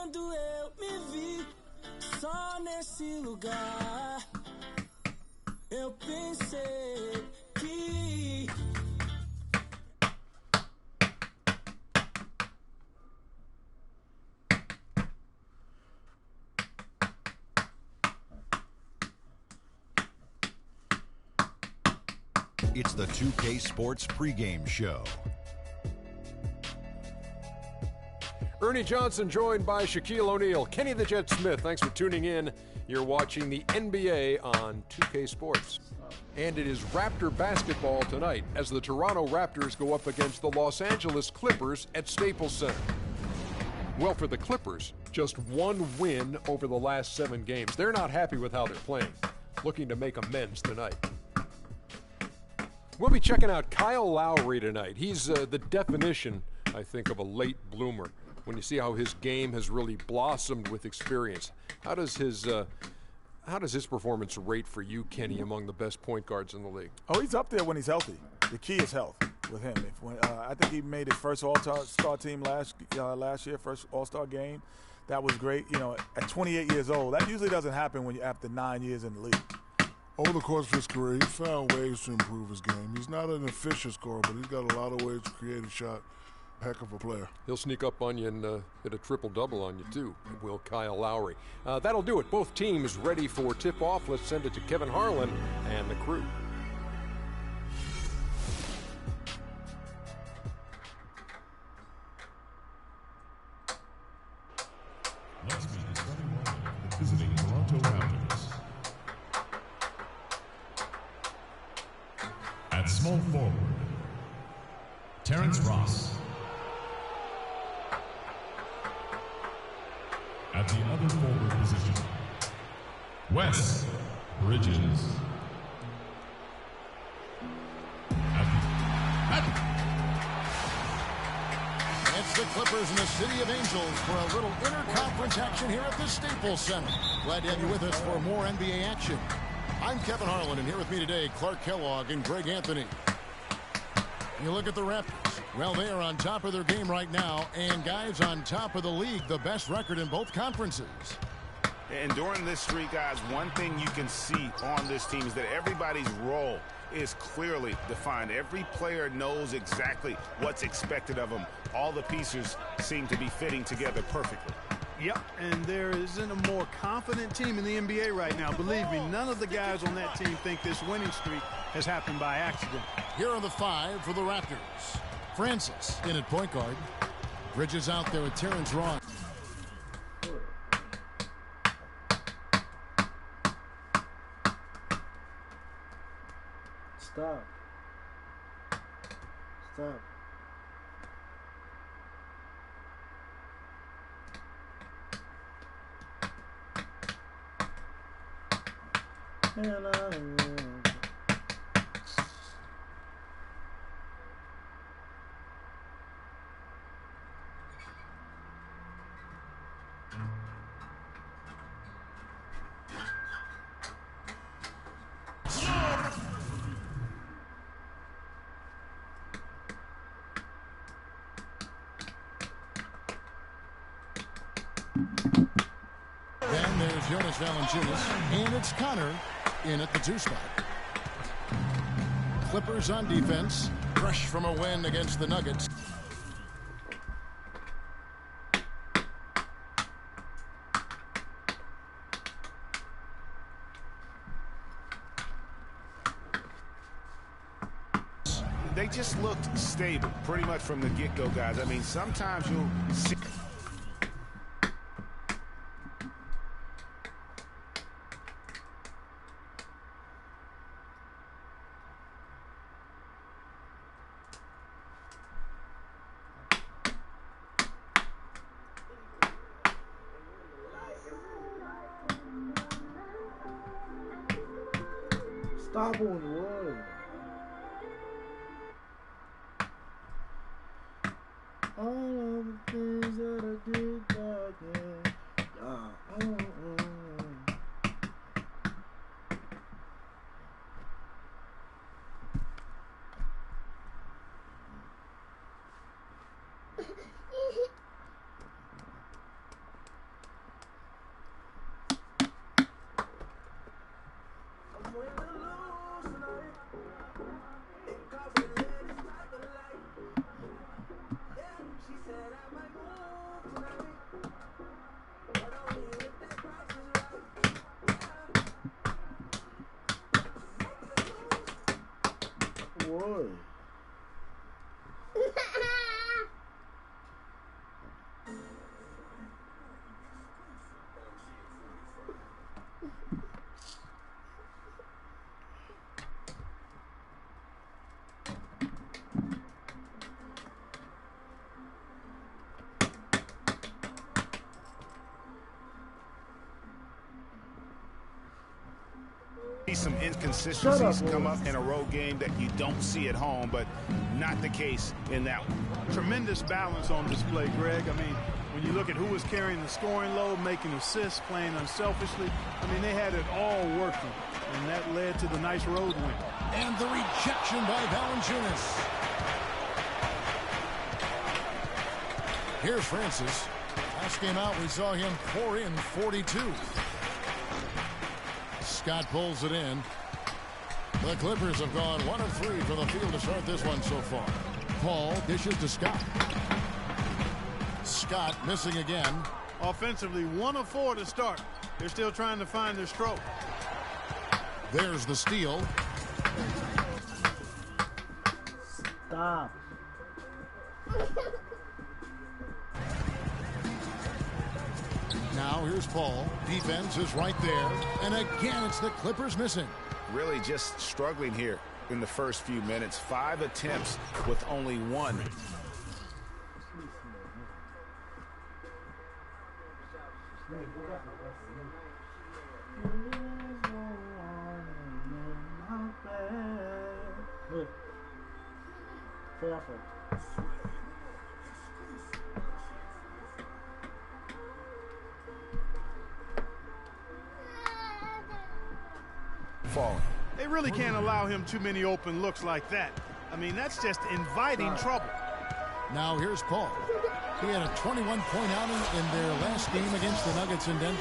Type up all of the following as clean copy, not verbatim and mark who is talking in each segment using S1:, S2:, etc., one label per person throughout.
S1: quando eu me vi só nesse lugar, eu pensei que
S2: It's the 2K Sports pregame show.
S3: Ernie Johnson joined by Shaquille O'Neal. Kenny the Jet Smith, thanks for tuning in. You're watching the NBA on 2K Sports. And it is Raptor basketball tonight as the Toronto Raptors go up against the Los Angeles Clippers at Staples Center. Well, for the Clippers, just one win over the last 7 games. They're not happy with how they're playing, looking to make amends tonight. We'll be checking out Kyle Lowry tonight. He's the definition, I think, of a late bloomer. When you see how his game has really blossomed with experience, how does his performance rate for you, Kenny, among the best point guards in the league?
S4: Oh, he's up there when he's healthy. The key is health with him. I think he made his first All-Star team last year, first All-Star game. That was great. You know, at 28 years old, that usually doesn't happen when you're after 9 years in the league.
S5: Over the course of his career, he found ways to improve his game. He's not an efficient scorer, but he's got a lot of ways to create a shot. Heck of a player.
S3: He'll sneak up on you and hit a triple-double on you, too, will Kyle Lowry. That'll do it. Both teams ready for tip-off. Let's send it to Kevin Harlan and the crew.
S6: Let's meet the starting lineup of the visiting Toronto Raptors. At small forward, Terrence Ross. At the other forward position, Wes Bridges.
S7: It's the Clippers in the City of Angels for a little interconference action here at the Staples Center. Glad to have you with us for more NBA action. I'm Kevin Harlan, and here with me today, Clark Kellogg and Greg Anthony. You look at the Raptors. Well, they are on top of their game right now, and guys, on top of the league, the best record in both conferences.
S8: And during this streak, guys, one thing you can see on this team is that everybody's role is clearly defined. Every player knows exactly what's expected of them. All the pieces seem to be fitting together perfectly.
S9: Yep, and there isn't a more confident team in the NBA right now. Believe me, none of the guys on that team think this winning streak has happened by accident.
S7: Here are the 5 for the Raptors. Francis in at point guard. Bridges out there with Terrence Ross.
S10: Stop. Stop.
S7: Then there's Jonas Valanciunas, and it's Connor in at the 2 spot. Clippers on defense, fresh from a win against the Nuggets.
S8: They just looked stable pretty much from the get-go, guys. I mean, sometimes you'll see...
S10: Stop on the word. All of the things that I did back then.
S8: some inconsistencies come up in a road game that you don't see at home, but not the case in that one.
S9: Tremendous balance on display, Greg. I mean, when you look at who was carrying the scoring load, making assists, playing unselfishly, I mean, they had it all working, and that led to the nice road win.
S7: And the rejection by Valanciunas. Here's Francis. Last game out, we saw him pour in 42. Scott pulls it in. The Clippers have gone 1 of 3 from the field to start this one so far. Paul dishes to Scott. Scott missing again.
S9: Offensively, 1 of 4 to start. They're still trying to find their stroke.
S7: There's the steal.
S10: Stop.
S7: Now here's Paul. Defense is right there. And again, it's the Clippers missing.
S8: Really just struggling here in the first few minutes. 5 attempts with only 1. Falling.
S9: They really can't allow him too many open looks like that. I mean, that's just inviting trouble.
S7: Now here's Paul. He had a 21-point outing in their last game against the Nuggets in Denver.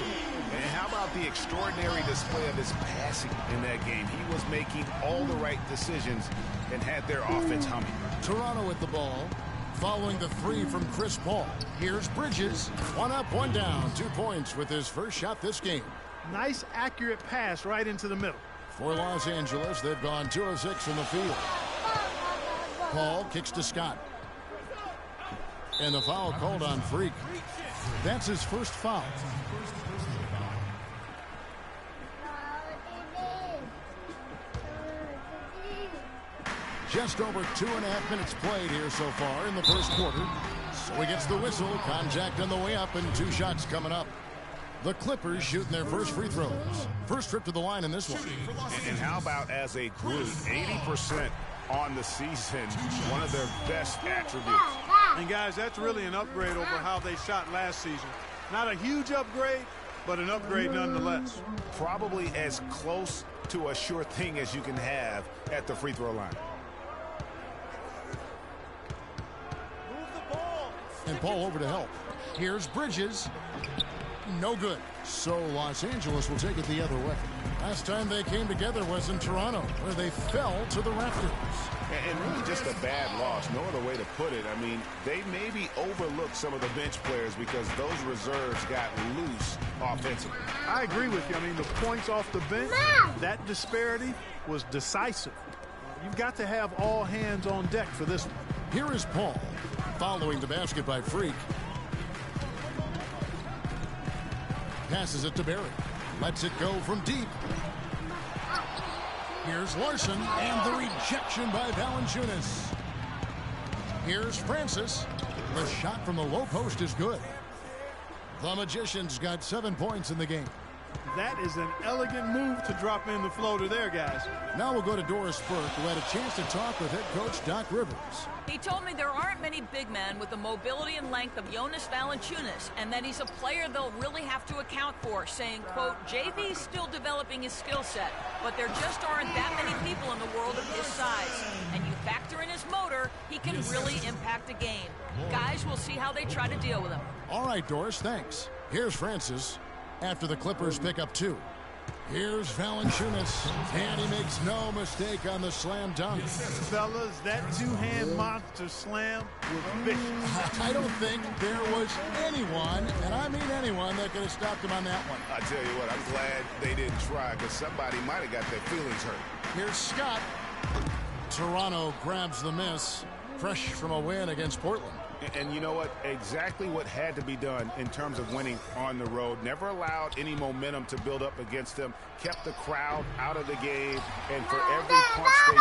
S8: And how about the extraordinary display of his passing in that game? He was making all the right decisions and had their offense humming.
S7: Toronto with the ball. Following the 3 from Chris Paul. Here's Bridges. 1 up, 1 down. 2 points with his first shot this game.
S9: Nice, accurate pass right into the middle.
S7: For Los Angeles, they've gone 2 of 6 from the field. Paul kicks to Scott. And the foul called on Freak. That's his first foul. Just over 2.5 minutes played here so far in the first quarter. So he gets the whistle. Contact on the way up and 2 shots coming up. The Clippers shooting their first free throws. First trip to the line in this one.
S8: And how about as a group, 80% on the season, one of their best attributes.
S9: And guys, that's really an upgrade over how they shot last season. Not a huge upgrade, but an upgrade nonetheless.
S8: Probably as close to a sure thing as you can have at the free throw line.
S7: And Paul over to help. Here's Bridges. No good. So Los Angeles will take it the other way. Last time they came together was in Toronto, where they fell to the Raptors.
S8: And really just a bad loss. No other way to put it. I mean, they maybe overlooked some of the bench players because those reserves got loose offensively.
S9: I agree with you. I mean, the points off the bench, that disparity was decisive. You've got to have all hands on deck for this one.
S7: Here is Paul, following the basket by Freak. Passes it to Barry. Lets it go from deep. Here's Larson, and the rejection by Valanciunas. Here's Francis. The shot from the low post is good. The Magicians got 7 points in the game.
S9: That is an elegant move to drop in the floater there, guys.
S7: Now we'll go to Doris Burke, who had a chance to talk with head coach Doc Rivers.
S11: He told me there aren't many big men with the mobility and length of Jonas Valanciunas, and that he's a player they'll really have to account for, saying, quote, JV's still developing his skill set, but there just aren't that many people in the world of his size. And you factor in his motor, he can really impact a game. Guys, we'll see how they try to deal with him.
S7: All right, Doris, thanks. Here's Francis after the Clippers pick up 2. Here's Valanciunas, and he makes no mistake on the slam dunk.
S9: Fellas, that 2-hand monster slam was vicious.
S7: I don't think there was anyone, and I mean anyone, that could have stopped him on that one.
S8: I tell you what, I'm glad they didn't try because somebody might have got their feelings hurt.
S7: Here's Scott. Toronto grabs the miss, fresh from a win against Portland.
S8: And you know what? Exactly what had to be done in terms of winning on the road. Never allowed any momentum to build up against them. Kept the crowd out of the game. And for every punch they...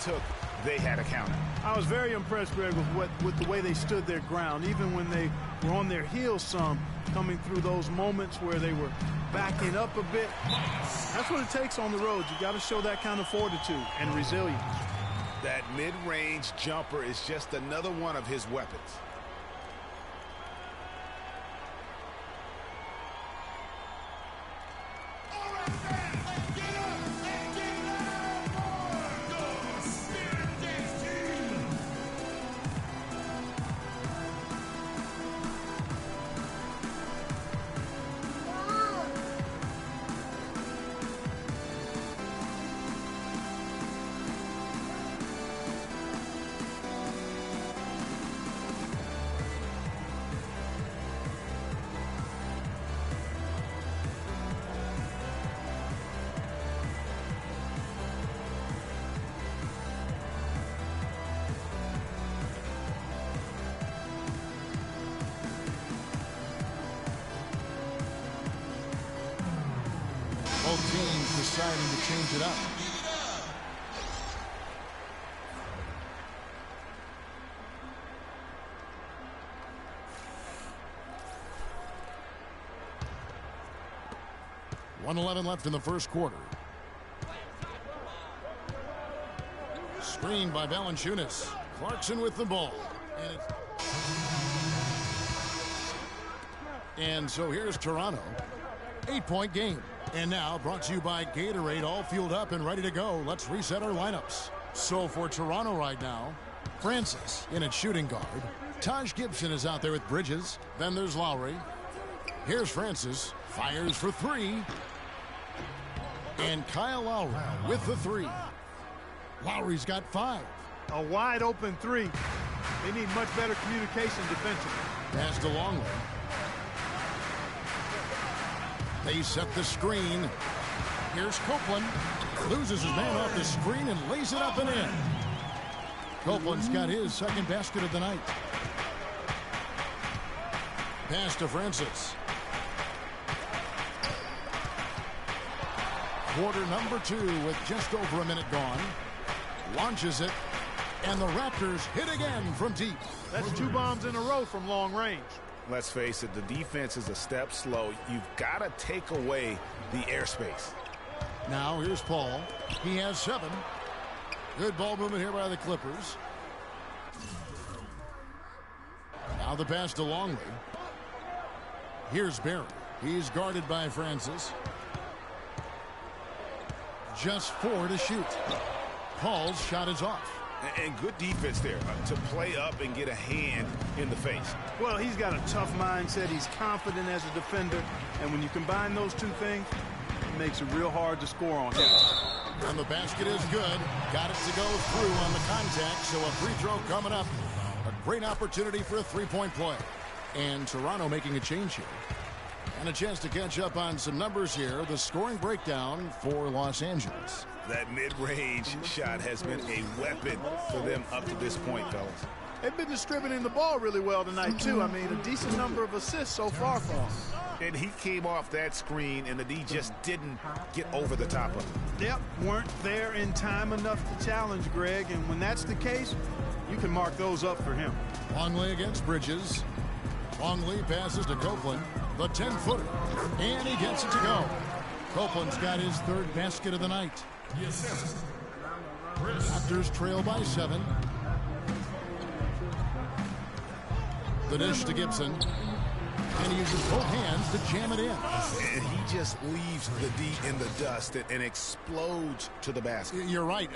S8: took, they had a counter.
S9: I was very impressed, Greg, with the way they stood their ground, even when they were on their heels some, coming through those moments where they were backing up a bit. That's what it takes on the road. You got to show that kind of fortitude and resilience.
S8: That mid-range jumper is just another one of his weapons.
S7: Both teams deciding to change it up. .111 left in the first quarter. Screened by Valanciunas. Clarkson with the ball. And so here's Toronto. 8-point game. And now brought to you by Gatorade, all fueled up and ready to go. Let's reset our lineups. So for Toronto right now, Francis in at shooting guard. Taj Gibson is out there with Bridges. Then there's Lowry. Here's Francis. Fires for three. And Kyle Lowry with the three. Lowry's got 5.
S9: A wide open three. They need much better communication defensively.
S7: Pass to Longley. They set the screen. Here's Copeland. Loses his man off the screen and lays it up and in. Copeland's got his second basket of the night. Pass to Francis. Quarter number 2 with just over a minute gone. Launches it. And the Raptors hit again from deep.
S9: That's 2 bombs in a row from long range.
S8: Let's face it, the defense is a step slow. You've got to take away the airspace.
S7: Now here's Paul. He has 7. Good ball movement here by the Clippers. Now the pass to Longley. Here's Barry. He's guarded by Francis. Just 4 to shoot. Paul's shot is off.
S8: And good defense there to play up and get a hand in the face.
S9: Well, he's got a tough mindset. He's confident as a defender. And when you combine those two things, it makes it real hard to score on him.
S7: And the basket is good. Got it to go through on the contact. So a free throw coming up. A great opportunity for a three-point play. And Toronto making a change here. And a chance to catch up on some numbers here. The scoring breakdown for Los Angeles.
S8: That mid-range shot has been a weapon for them up to this point, fellas.
S9: They've been distributing the ball really well tonight, too. I mean, a decent number of assists so far for him.
S8: And he came off that screen, and the D just didn't get over the top of it.
S9: Yep, weren't there in time enough to challenge Greg, and when that's the case, you can mark those up for him.
S7: Longley against Bridges. Longley passes to Copeland, the 10-footer, and he gets it to go. Copeland's got his 3rd basket of the night. Raptors trail by 7. The dish to Gibson. And he uses both hands to jam it in.
S8: And he just leaves the D in the dust and explodes to the basket.
S7: You're right.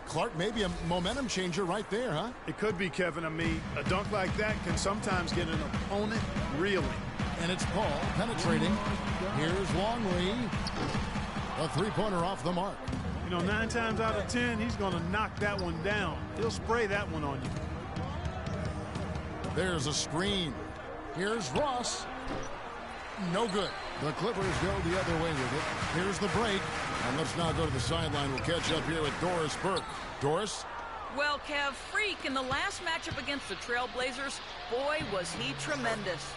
S7: Clark, maybe a momentum changer right there, huh?
S9: It could be, Kevin. I mean, a dunk like that can sometimes get an opponent reeling.
S7: And it's Paul penetrating. Here's Longley. A three-pointer off the mark.
S9: You know, 9 times out of 10, he's going to knock that one down. He'll spray that one on you.
S7: There's a screen. Here's Ross. No good. The Clippers go the other way with it. Here's the break. And let's now go to the sideline. We'll catch up here with Doris Burke. Doris?
S11: Well, Kev, Freak in the last matchup against the Trailblazers, boy, was he tremendous.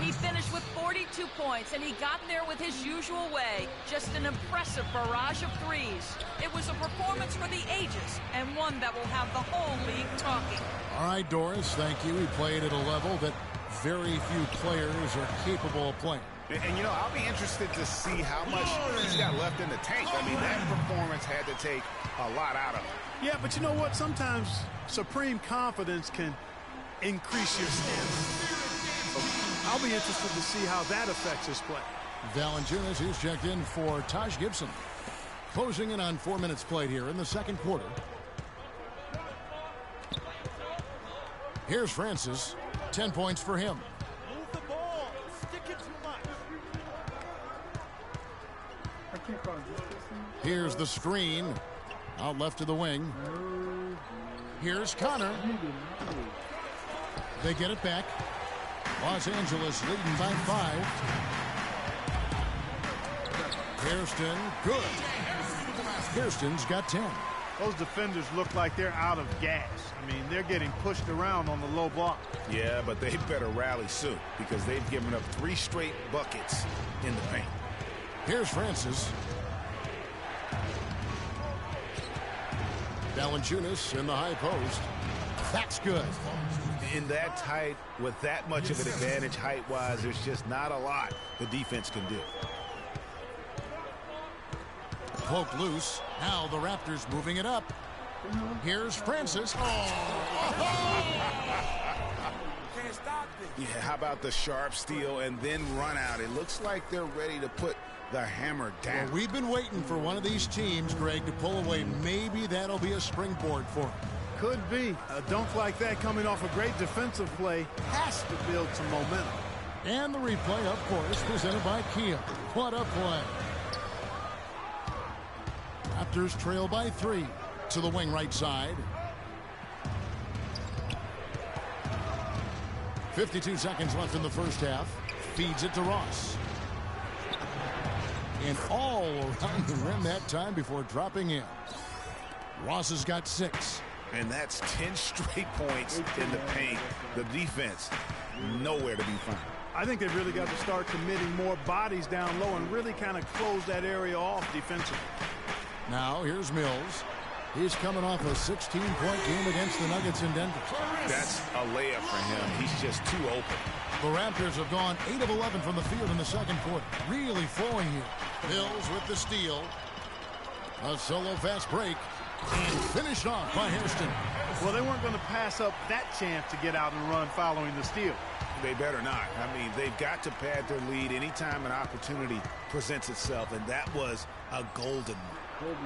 S11: He finished with 42 points, and he got there with his usual way. Just an impressive barrage of threes. It was a performance for the ages, and one that will have the whole league talking.
S7: All right, Doris, thank you. He played at a level that very few players are capable of playing.
S8: And, you know, I'll be interested to see how much he's got left in the tank. I mean, that performance had to take a lot out of him.
S9: Yeah, but you know what? Sometimes supreme confidence can increase your standards. I'll be interested to see how that affects his play.
S7: Valanciunas is checked in for Taj Gibson. Closing in on 4 minutes played here in the second quarter. Here's Francis. 10 points for him.
S9: Move the ball. Stick it too much.
S7: Here's the screen. Out left to the wing. Here's Connor. They get it back. Los Angeles leading by 5. Kirsten, good. Kirsten's got 10.
S9: Those defenders look like they're out of gas. I mean, they're getting pushed around on the low block.
S8: Yeah, but they better rally soon because they've given up 3 straight buckets in the paint.
S7: Here's Francis. Valanciunas in the high post. That's good.
S8: In that tight, with that much of an advantage height-wise, there's just not a lot the defense can do.
S7: Poke loose. Now the Raptors moving it up. Here's Francis.
S8: Can't stop this. Yeah, how about the sharp steal and then run out? It looks like they're ready to put the hammer down.
S7: Well, we've been waiting for one of these teams, Greg, to pull away. Maybe that'll be a springboard for them.
S9: Could be. A dunk like that coming off a great defensive play has to build some momentum.
S7: And the replay, of course, presented by Kia. What a play. Raptors trail by 3 to the wing right side. 52 seconds left in the first half. Feeds it to Ross. And all around the rim that time before dropping in. Ross has got 6.
S8: And that's 10 straight points in the paint. The defense, nowhere to be found.
S9: I think they've really got to start committing more bodies down low and really kind of close that area off defensively.
S7: Now here's Mills. He's coming off a 16-point game against the Nuggets in Denver.
S8: That's a layup for him. He's just too open.
S7: The Raptors have gone 8 of 11 from the field in the second quarter. Really flowing here. Mills with the steal. A solo fast break. And finished off by Hairston.
S9: Well, they weren't going to pass up that chance to get out and run following the steal.
S8: They better not. I mean, they've got to pad their lead anytime an opportunity presents itself, and that was a golden one.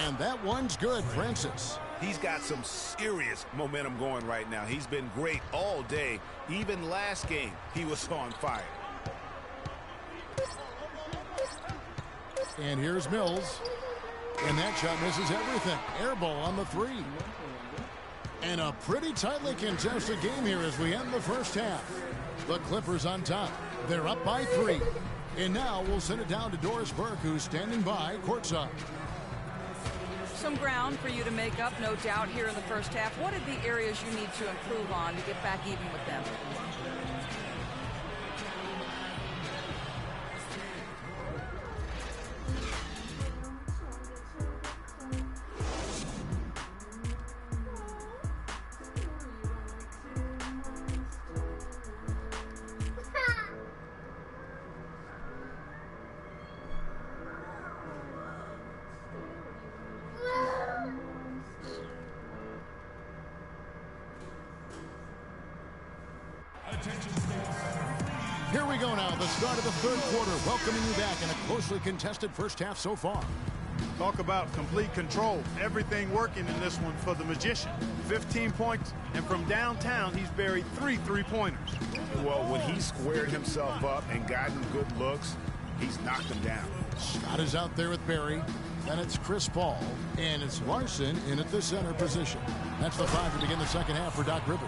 S7: And that one's good, Francis.
S8: He's got some serious momentum going right now. He's been great all day. Even last game, he was on fire.
S7: And here's Mills. And that shot misses everything. Air ball on the 3. And a pretty tightly contested game here as we end the first half. The Clippers on top. They're up by 3. And now we'll send it down to Doris Burke, who's standing by courtside.
S11: Some ground for you to make up, no doubt, here in the first half. What are the areas you need to improve on to get back even with them?
S7: Here we go now, the start of the third quarter, welcoming you back in a closely contested first half so far.
S9: Talk about complete control. Everything working in this one for the Magician. 15 points, and from downtown, he's buried 3 3-pointers.
S8: Well, when he squared himself up and gotten good looks, he's knocked them down.
S7: Scott is out there with Barry. Then it's Chris Paul, and it's Larson in at the center position. That's the 5 to begin the second half for Doc Rivers.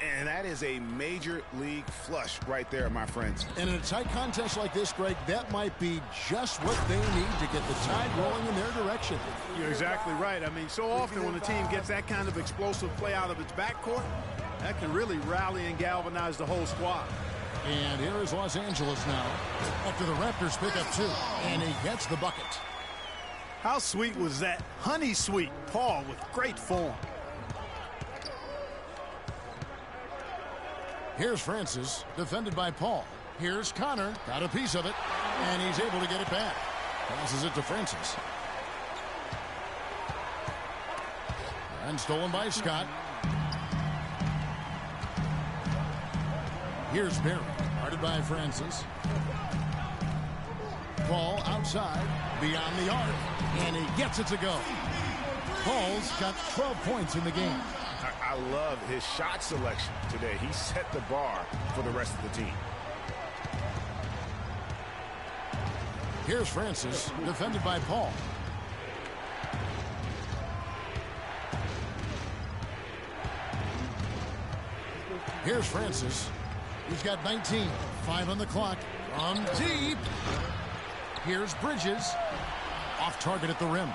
S8: And that is a major league flush right there, my friends.
S7: And in a tight contest like this, Greg, that might be just what they need to get the tide rolling in their direction.
S9: You're exactly right. I mean, so often when a team gets that kind of explosive play out of its backcourt, that can really rally and galvanize the whole squad.
S7: And here is Los Angeles now after the Raptors pick up 2. And he gets the bucket.
S9: How sweet was that? Honey sweet. Paul with great form.
S7: Here's Francis, defended by Paul. Here's Connor, got a piece of it, and he's able to get it back. Passes it to Francis. And stolen by Scott. Here's Barry, guarded by Francis. Paul outside, beyond the arc, and he gets it to go. Paul's got 12 points in the game.
S8: I love his shot selection today. He set the bar for the rest of the team.
S7: Here's Francis, defended by Paul. Here's Francis. He's got 19. 5 on the clock. From deep. Here's Bridges. Off target at the rim.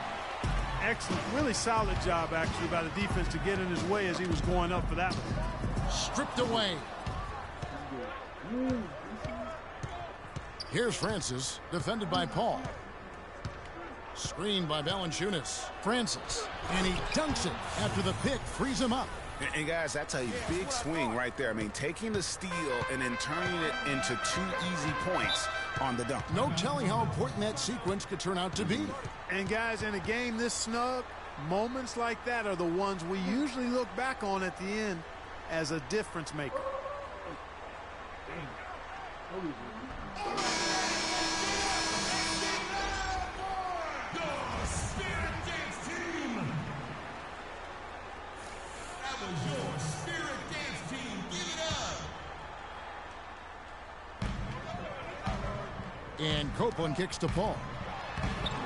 S9: Excellent. Really solid job, actually, by the defense to get in his way as he was going up for that one.
S7: Stripped away. Here's Francis, defended by Paul. Screened by Valanciunas. Francis. And he dunks it after the pick frees him up.
S8: And guys, that's a big swing right there. I mean, taking the steal and then turning it into 2 easy points on the dunk.
S7: No telling how important that sequence could turn out to be.
S9: And guys, in a game this snug, moments like that are the ones we usually look back on at the end as a difference maker.
S7: And Copeland kicks to Paul.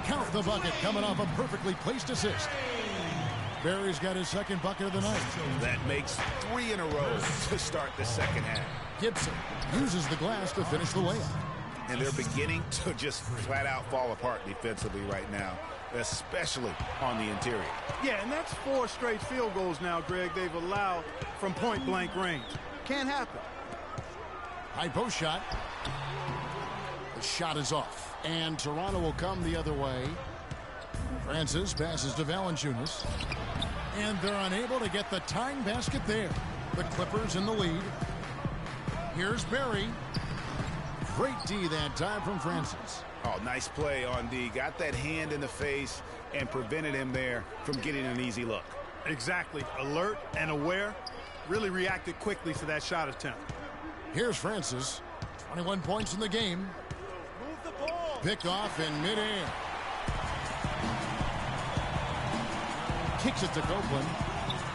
S7: Count the bucket coming off a perfectly placed assist. Barry's got his second bucket of the night.
S8: That makes 3 in a row to start the second half.
S7: Gibson uses the glass to finish the layup.
S8: And they're beginning to just flat out fall apart defensively right now, especially on the interior.
S9: Yeah, and that's 4 straight field goals now, Greg, they've allowed from point-blank range. Can't happen.
S7: High post shot. The shot is off, and Toronto will come the other way. Francis passes to Valanciunas, and they're unable to get the tying basket there. The Clippers in the lead. Here's Barry. Great D that time from Francis.
S8: Oh, nice play on D. Got that hand in the face and prevented him there from getting an easy look.
S9: Exactly. Alert and aware. Really reacted quickly to that shot attempt.
S7: Here's Francis. 21 points in the game. Picked off in midair. Kicks it to Copeland.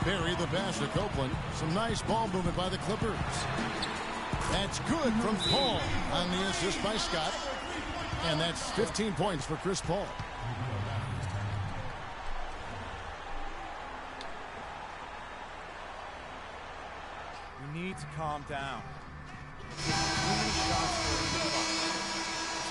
S7: Barry the pass to Copeland. Some nice ball movement by the Clippers. That's good from Paul on the assist by Scott. And that's 15 points for Chris Paul.
S12: You need to calm down. Too many shots.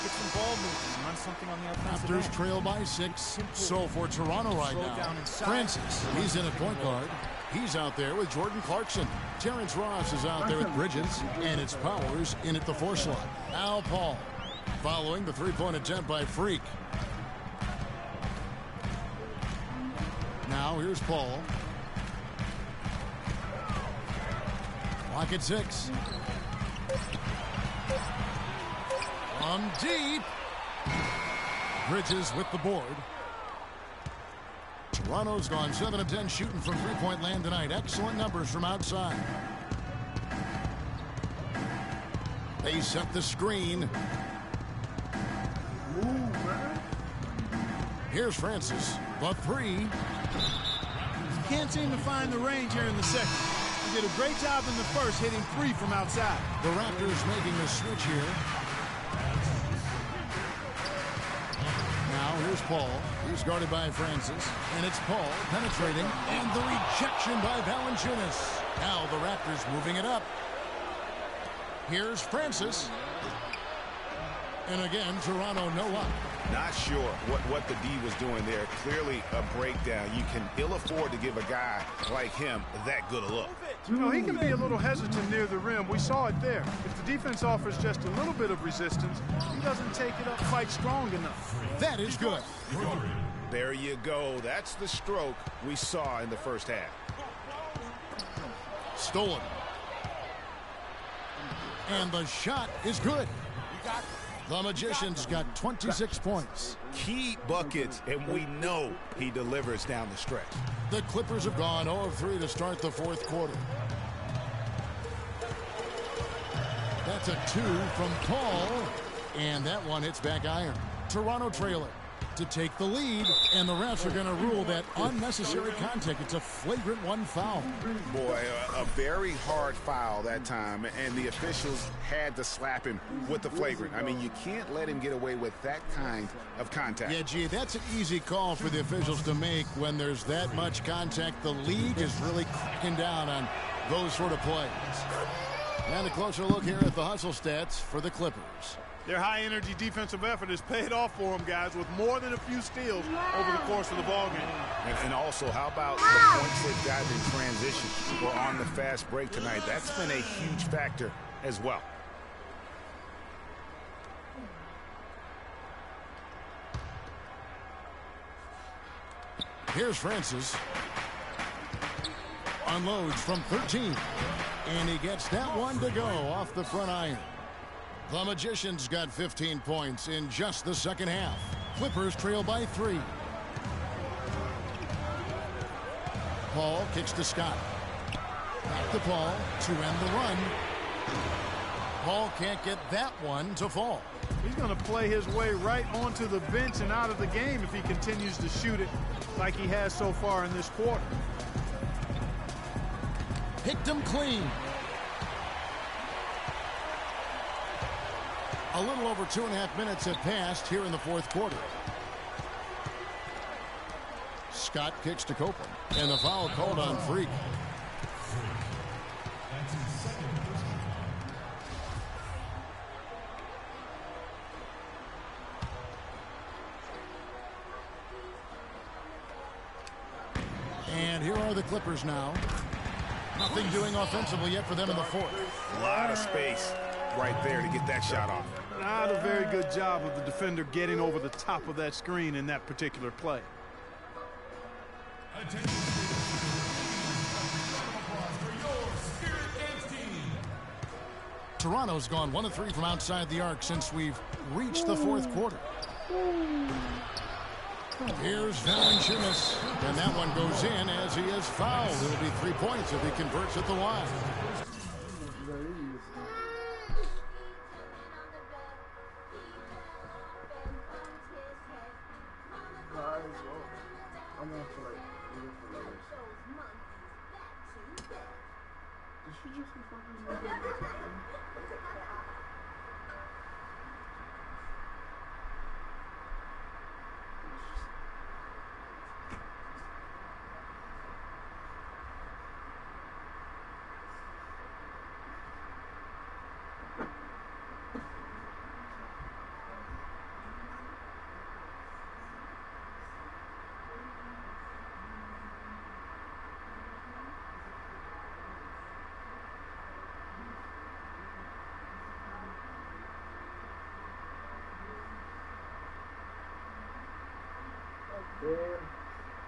S12: Get some ball movement. Run something on the offensive
S7: Raptors
S12: end.
S7: trail by 6. So for Toronto right now, Francis, he's in at point guard. He's out there with Jordan Clarkson. Terrence Ross is out there with Bridges. And it's Powers in at the 4 slot. Al Paul following the 3-point attempt by Freak. Now here's Paul. Clock at 6. From deep. Bridges with the board. Toronto's gone 7 of 10 shooting from three-point land tonight. Excellent numbers from outside. They set the screen. Here's Francis. The 3.
S9: Can't seem to find the range here in the second. He did a great job in the first, hitting 3 from outside.
S7: The Raptors making a switch here. Now here's Paul. He's guarded by Francis. And it's Paul penetrating. And the rejection by Valanciunas. Now the Raptors moving it up. Here's Francis. And again, Toronto no up.
S8: Not sure what the D was doing there. Clearly a breakdown. You can ill afford to give a guy like him that good a look.
S9: You know, he can be a little hesitant near the rim. We saw it there. If the defense offers just a little bit of resistance, he doesn't take it up quite strong enough.
S7: That is good.
S8: There you go. That's the stroke we saw in the first half.
S7: Stolen. And the shot is good. The Magicians got 26 points.
S8: Key buckets, and we know he delivers down the stretch.
S7: The Clippers have gone 0 of 3 to start the fourth quarter. That's a 2 from Paul, and that one hits back iron. Toronto trailer to take the lead, and the refs are going to rule that unnecessary contact. It's a flagrant one foul.
S8: Boy, a very hard foul that time, and the officials had to slap him with the flagrant. I mean, you can't let him get away with that kind of contact.
S7: Yeah, gee, that's an easy call for the officials to make when there's that much contact. The league is really cracking down on those sort of plays. And a closer look here at the hustle stats for the Clippers.
S9: Their high-energy defensive effort has paid off for them, guys, with more than a few steals over the course of the ballgame.
S8: And also, how about the points they've gotten in transition or on the fast break tonight? That's been a huge factor as well.
S7: Here's Francis. Unloads from 13. And he gets that one to go off the front iron. The Magicians got 15 points in just the second half. Clippers trail by 3. Paul kicks to Scott. Back to Paul to end the run. Paul can't get that one to fall.
S9: He's going to play his way right onto the bench and out of the game if he continues to shoot it like he has so far in this quarter.
S7: Picked him clean. A little over 2.5 minutes have passed here in the fourth quarter. Scott kicks to Copeland, and the foul called on Freak. And here are the Clippers now. Nothing doing offensively yet for them in the fourth.
S8: A lot of space right there to get that shot off.
S9: Not a very good job of the defender getting over the top of that screen in that particular play.
S7: Toronto's gone 1 of 3 from outside the arc since we've reached the fourth quarter. Here's Valanciunas, and that one goes in as he is fouled. It'll be 3 points if he converts at the line.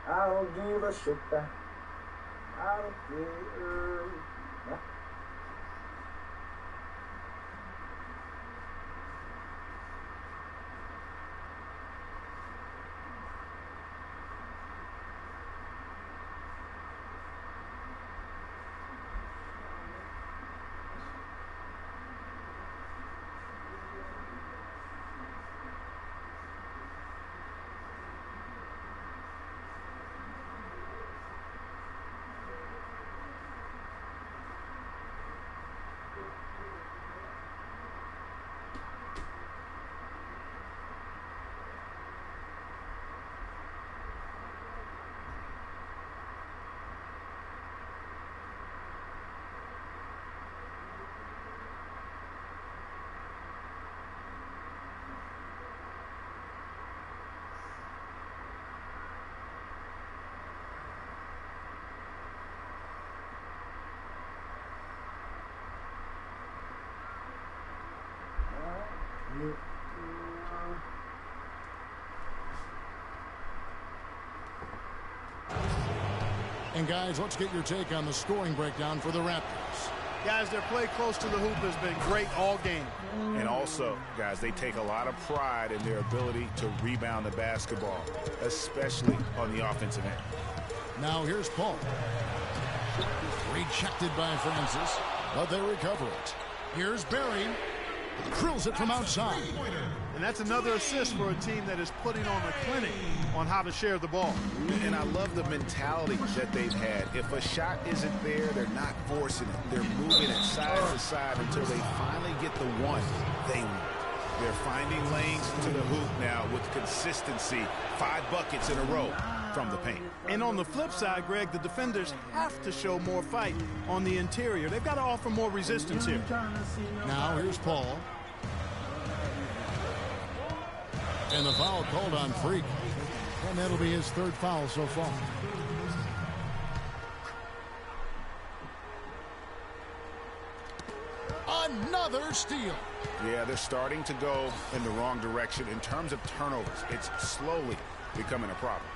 S10: I don't give a shit. I don't care.
S7: And guys, let's get your take on the scoring breakdown for the Raptors.
S9: Guys, their play close to the hoop has been great all game.
S8: And also, guys, they take a lot of pride in their ability to rebound the basketball, especially on the offensive end.
S7: Now here's Paul. Rejected by Francis, but they recover it. Here's Barry. Drills it from outside.
S9: And that's another assist for a team that is putting on a clinic on how to share the ball.
S8: And I love the mentality that they've had. If a shot isn't there, they're not forcing it. They're moving it side to side until they finally get the one they want. They're finding lanes to the hoop now with consistency. 5 buckets in a row from the paint.
S9: And on the flip side, Greg, the defenders have to show more fight on the interior. They've got to offer more resistance here.
S7: Now here's Paul. And the foul called on Freak. And that'll be his 3rd foul so far. Another steal.
S8: Yeah, they're starting to go in the wrong direction in terms of turnovers. It's slowly becoming a problem.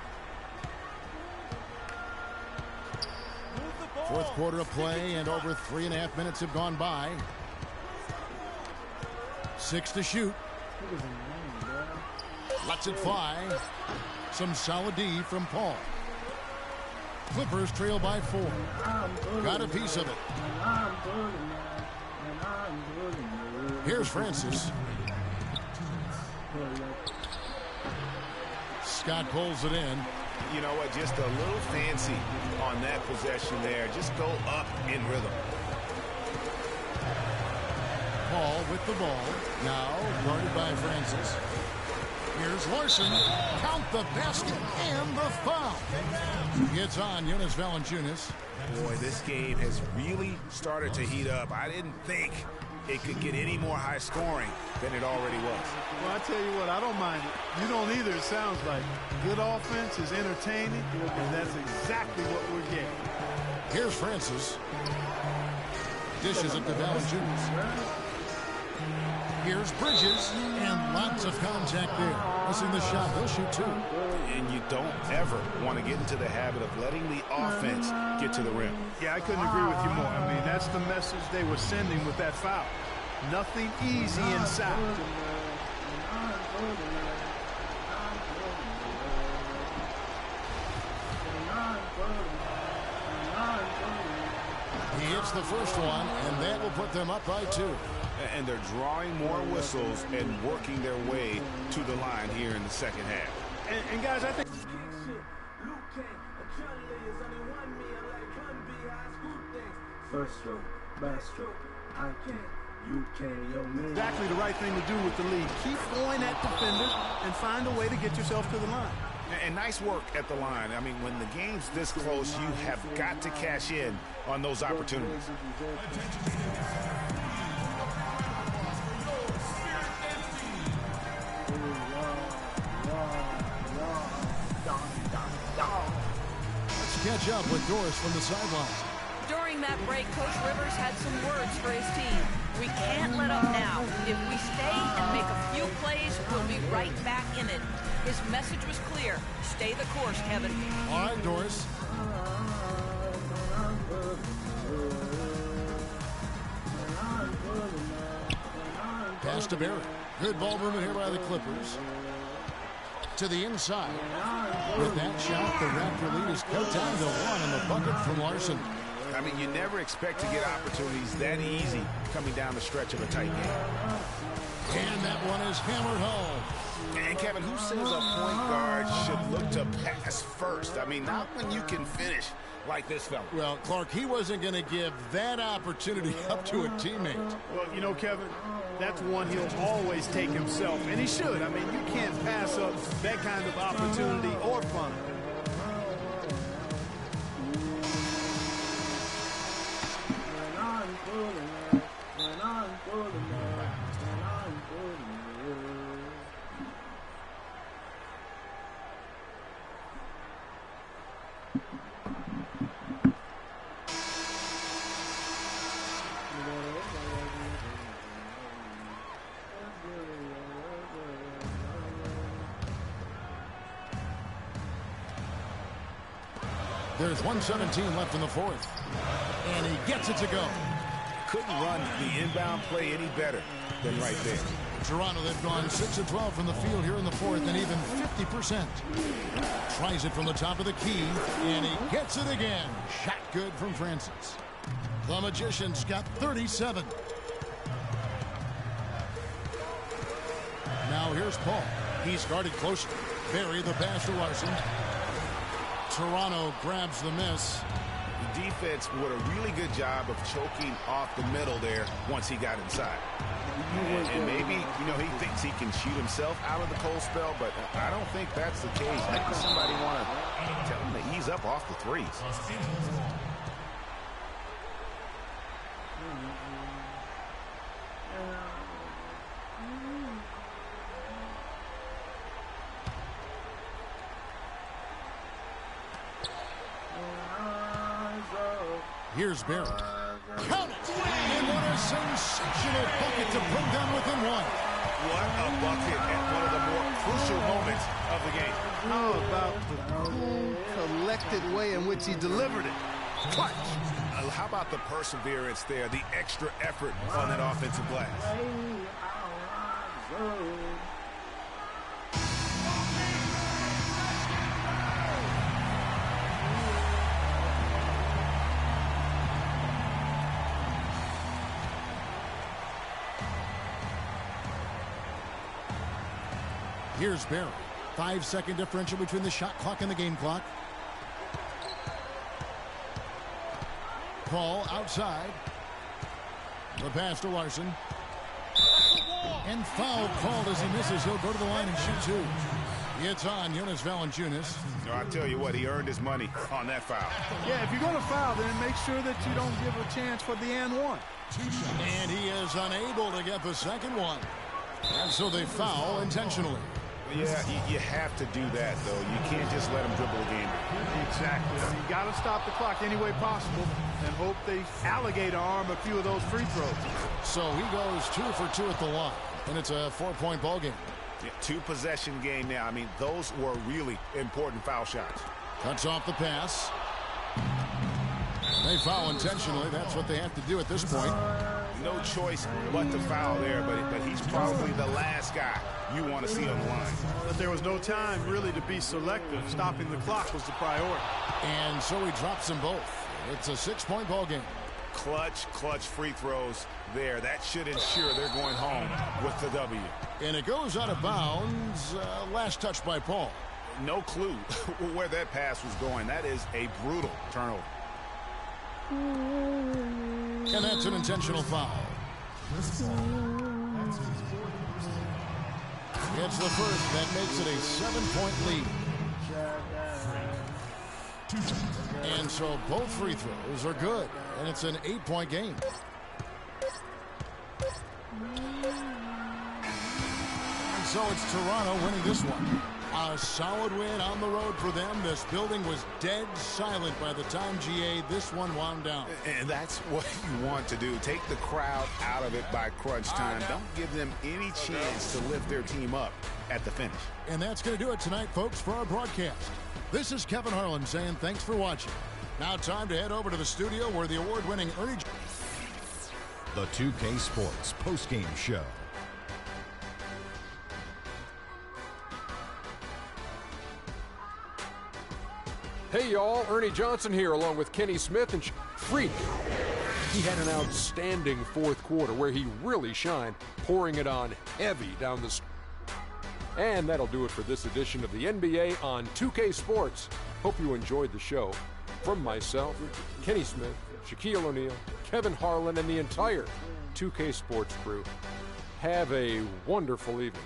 S7: 4th quarter of play, and over 3.5 minutes have gone by. 6 to shoot. Lets it fly. Some solid D from Paul. Clippers trail by 4. Got a piece of it. Here's Francis. Scott pulls it in.
S8: You know what? Just a little fancy on that possession there. Just go up in rhythm.
S7: Paul with the ball. Now guarded by Francis. Here's Larson. Count the basket and the foul. Gets on Jonas Valanciunas.
S8: Boy, this game has really started to heat up. I didn't think it could get any more high scoring than it already was.
S9: Well, I tell you what, I don't mind it. You don't either, it sounds like. Good offense is entertaining, and that's exactly what we're getting.
S7: Here's Francis. Dishes it to Valanciunas. Here's Bridges, and lots of contact there. Missing the shot, he'll shoot 2.
S8: And you don't ever want to get into the habit of letting the offense get to the rim.
S9: Yeah, I couldn't agree with you more. I mean, that's the message they were sending with that foul. Nothing easy inside.
S7: He hits the first one, and that will put them up by 2.
S8: And they're drawing more whistles and working their way to the line here in the second half.
S9: And guys, I think...
S10: First stroke, back stroke, I can, you can, yo man.
S9: Exactly the right thing to do with the lead. Keep going at defenders and find a way to get yourself to the line.
S8: And nice work at the line. I mean, when the game's this close, you have got to cash in on those opportunities.
S7: Let's catch up with Doris from the sideline.
S11: During that break, Coach Rivers had some words for his team. We can't let up now. If we stay and make a few plays, we'll be right back in it. His message was clear. Stay the course, Kevin.
S7: All right, Doris. Pass to Barry. Good ball movement here by the Clippers. To the inside. With that shot, the Raptor lead is cut down to 1 in the bucket from Larson.
S8: I mean, you never expect to get opportunities that easy coming down the stretch of a tight game.
S7: And that one is hammered home.
S8: And Kevin, who says a point guard should look to pass first? I mean, not when you can finish like this fella.
S7: Well, Clark, he wasn't going to give that opportunity up to a teammate.
S9: Well, you know, Kevin, that's one he'll always take himself, and he should. I mean, you can't pass up that kind of opportunity or fun.
S7: There's 1:17 left in the fourth. And he gets it to go.
S8: Couldn't run the inbound play any better than right there.
S7: Toronto, they've gone 6 of 12 from the field here in the fourth, and even 50%. Tries it from the top of the key, and he gets it again. Shot good from Francis. The Magicians got 37. Now here's Paul. He's guarded closer. Barry the pass to Larson. Toronto grabs the miss.
S8: The defense did a really good job of choking off the middle there once he got inside. And maybe, he thinks he can shoot himself out of the cold spell, but I don't think that's the case. Maybe somebody want to tell him to ease up off the threes.
S7: Here's Barry. Count it! And what a sensational bucket to put them within one.
S8: What a bucket at one of the more crucial moments of the game.
S9: How about the cool, collected way in which he delivered it?
S8: Clutch. How about the perseverance there, the extra effort on that offensive glass?
S7: Here's Barry. 5-second differential between the shot clock and the game clock. Paul outside. The pass to Larson. And foul called as he misses. He'll go to the line and shoot two. It's on Jonas Valanciunas.
S8: I tell you what, he earned his money on that foul.
S9: Yeah, if you're going to foul, then make sure that you don't give a chance for the and one.
S7: And he is unable to get the second one. And so they foul intentionally.
S8: Yeah, you have to do that, though. You can't just let him dribble a game.
S9: Exactly. You got to stop the clock any way possible and hope they alligator arm a few of those free throws.
S7: So he goes 2 for 2 at the line, and it's a 4-point ball game.
S8: Yeah, 2-possession game now. I mean, those were really important foul shots.
S7: Cuts off the pass. They foul intentionally. That's what they have to do at this point.
S8: No choice but to foul there, but he's probably the last guy you want to see on the line.
S9: But there was no time really to be selective. Stopping the clock was the priority.
S7: And so he drops them both. It's a 6-point ball game.
S8: Clutch free throws there. That should ensure they're going home with the W.
S7: And it goes out of bounds. Last touch by Paul.
S8: No clue where that pass was going. That is a brutal turnover.
S7: And that's an intentional foul. It's the first that makes it a 7-point lead. And so both free throws are good. And it's an 8-point game. And so it's Toronto winning this one. A solid win on the road for them. This building was dead silent by the time, GA, this one wound down.
S8: And that's what you want to do. Take the crowd out of it by crunch time. Don't give them any chance to lift their team up at the finish.
S7: And that's going to do it tonight, folks, for our broadcast. This is Kevin Harlan saying thanks for watching. Now time to head over to the studio where the award-winning Ernie...
S2: The 2K Sports postgame show.
S3: Hey, y'all. Ernie Johnson here, along with Kenny Smith and Freak. He had an outstanding fourth quarter where he really shined, pouring it on heavy down the street. And that'll do it for this edition of the NBA on 2K Sports. Hope you enjoyed the show. From myself, Kenny Smith, Shaquille O'Neal, Kevin Harlan, and the entire 2K Sports crew, have a wonderful evening.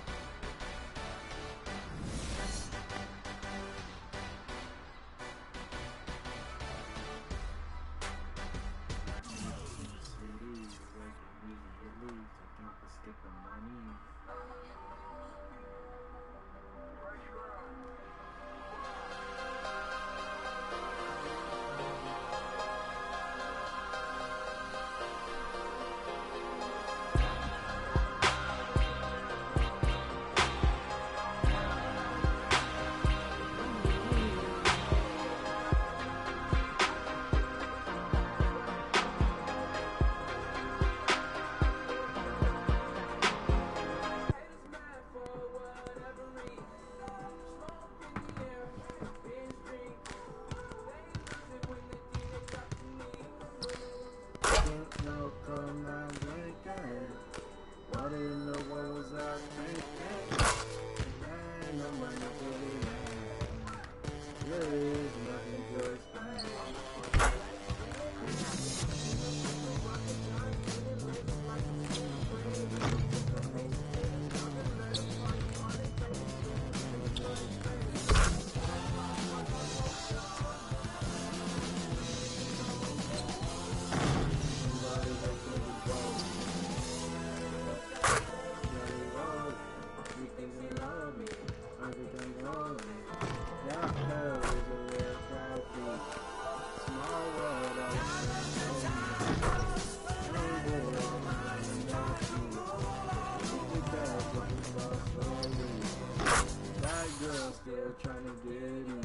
S10: I'm still trying to get in.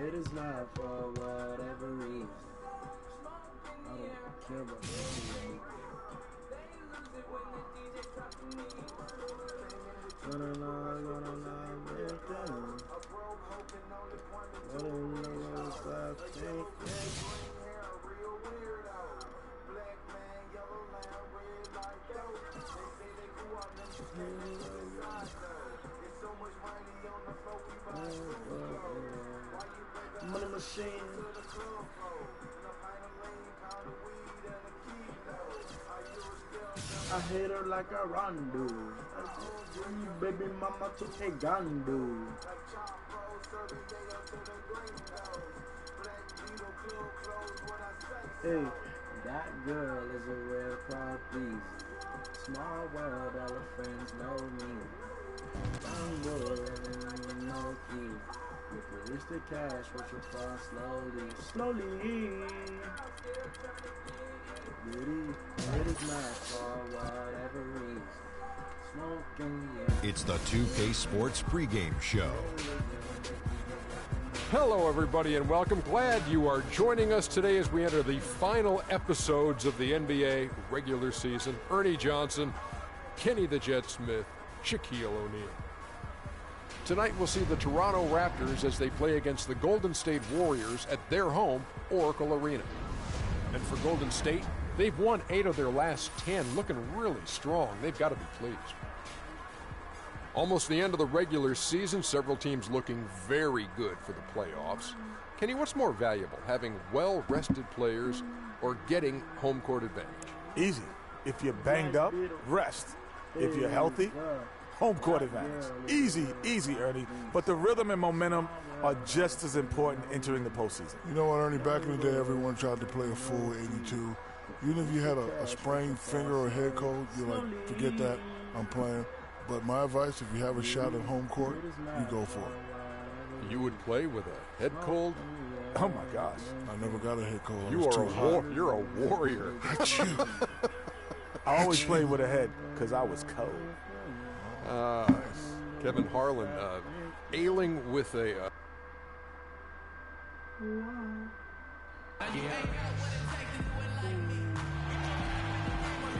S10: It is not for whatever reason. I don't care about anything. Gonna lie with them. Money machine. I hate her like a rondo. Baby mama took a gando. Hey, that girl is a rare crowd, please. Small world, all her friends know me. Jungle living no key. If you reach the cash, what you fall slowly. Beauty, it is not for whatever reason. Smoking, yeah.
S2: It's the 2K Sports pregame show.
S3: Hello, everybody, and welcome. Glad you are joining us today as we enter the final episodes of the NBA regular season. Ernie Johnson, Kenny the Jet Smith, Shaquille O'Neal. Tonight we'll see the Toronto Raptors as they play against the Golden State Warriors at their home, Oracle Arena. And for Golden State, they've won 8 of their last 10, looking really strong. They've got to be pleased. Almost the end of the regular season, several teams looking very good for the playoffs. Kenny, what's more valuable, having well-rested players or getting home court advantage?
S4: Easy. If you're banged up, rest. If you're healthy, home court advantage. Easy, Ernie. But the rhythm and momentum are just as important entering the postseason.
S5: You know what, Ernie? Back in the day, everyone tried to play a full 82. Even if you had a sprained finger or head cold, you're like, forget that, I'm playing. But my advice, if you have a shot at home court, you go for it.
S3: You would play with a head cold?
S4: Oh, my gosh.
S5: I never got a head cold.
S3: You're a warrior.
S4: I always played with a head because I was cold.
S3: Kevin Harlan ailing with a...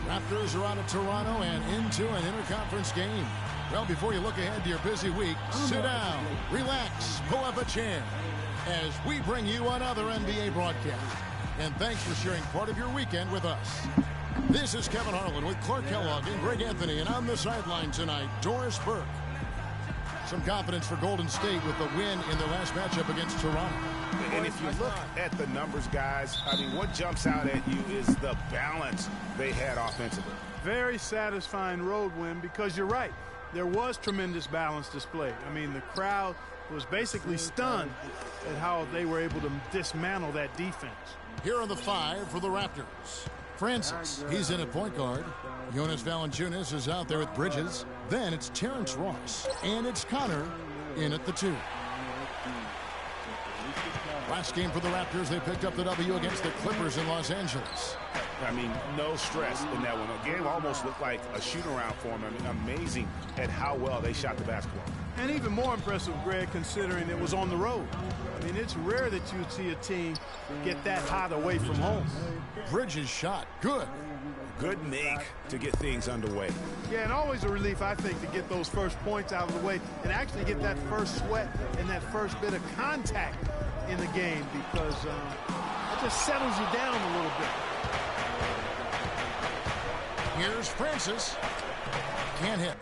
S7: Raptors are out of Toronto and into an interconference game. Well, before you look ahead to your busy week, sit down, relax, pull up a chair as we bring you another NBA broadcast. And thanks for sharing part of your weekend with us. This is Kevin Harlan with Clark Kellogg and Greg Anthony, and on the sideline tonight, Doris Burke. Some confidence for Golden State with the win in their last matchup against Toronto.
S8: And if you look at the numbers, guys, I mean, what jumps out at you is the balance they had offensively.
S9: Very satisfying road win because you're right. There was tremendous balance displayed. I mean, the crowd was basically stunned at how they were able to dismantle that defense.
S7: Here are the 5 for the Raptors. Francis, he's in at point guard. Jonas Valanciunas is out there with Bridges. Then it's Terrence Ross. And it's Connor in at the 2. Last game for the Raptors, they picked up the W against the Clippers in Los Angeles.
S8: I mean, no stress in that one. The game almost looked like a shoot-around for them. I mean, amazing at how well they shot the basketball.
S9: And even more impressive, Greg, considering it was on the road. I mean, it's rare that you'd see a team get that hot away from home.
S7: Bridges shot. Good.
S8: Good make to get things underway.
S9: Yeah, and always a relief, I think, to get those first points out of the way and actually get that first sweat and that first bit of contact in the game because it just settles you down a little bit.
S7: Here's Francis. Can't hit.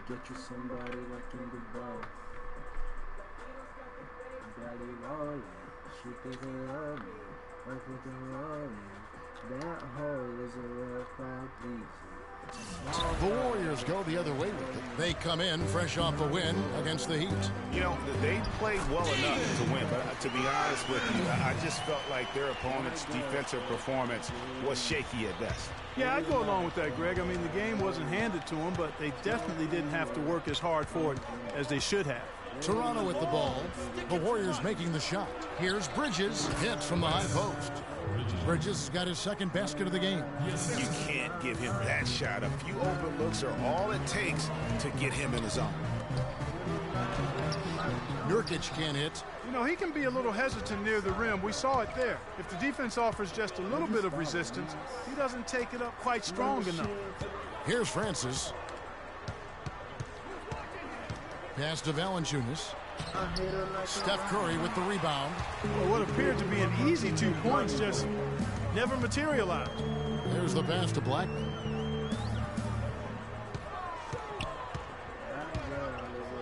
S10: Get you somebody like in the ball. Belly rolling, she thinking of me, I'm thinking of me. That hole is a real crowd, please.
S7: The Warriors go the other way with it. They come in fresh off a win against the Heat.
S8: You know, they played well enough to win, but to be honest with you, I just felt like their opponent's defensive performance was shaky at best.
S9: Yeah, I'd go along with that, Greg. I mean, the game wasn't handed to them, but they definitely didn't have to work as hard for it as they should have.
S7: Toronto with the ball. The Warriors making the shot. Here's Bridges. Hits from the high post. Bridges has got his second basket of the game.
S8: You can't give him that shot. A few open looks are all it takes to get him in the zone.
S7: Nurkic can't hit.
S9: You know, he can be a little hesitant near the rim. We saw it there. If the defense offers just a little bit of resistance, he doesn't take it up quite strong enough.
S7: Here's Francis. Pass to Valanciunas. Steph Curry with the rebound.
S9: Well, what appeared to be an easy 2 points just never materialized.
S7: There's the pass to Blackman.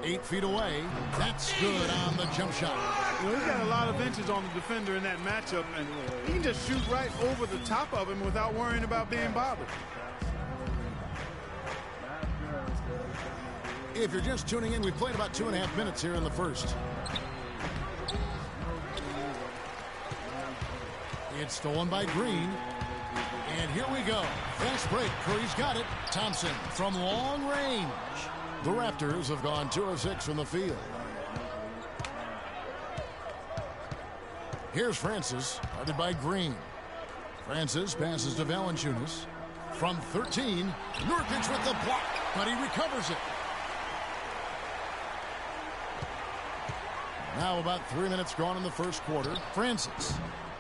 S7: 8 feet away. That's good on the jump shot.
S9: You know, he's got a lot of inches on the defender in that matchup, and he can just shoot right over the top of him without worrying about being bothered.
S7: If you're just tuning in, we played about 2.5 minutes here in the first. It's stolen by Green. And here we go. Fast break. Curry's got it. Thompson from long range. The Raptors have gone 2 of 6 from the field. Here's Francis, guarded by Green. Francis passes to Valanciunas. From 13, Nurkic with the block, but he recovers it. Now about 3 minutes gone in the first quarter. Francis,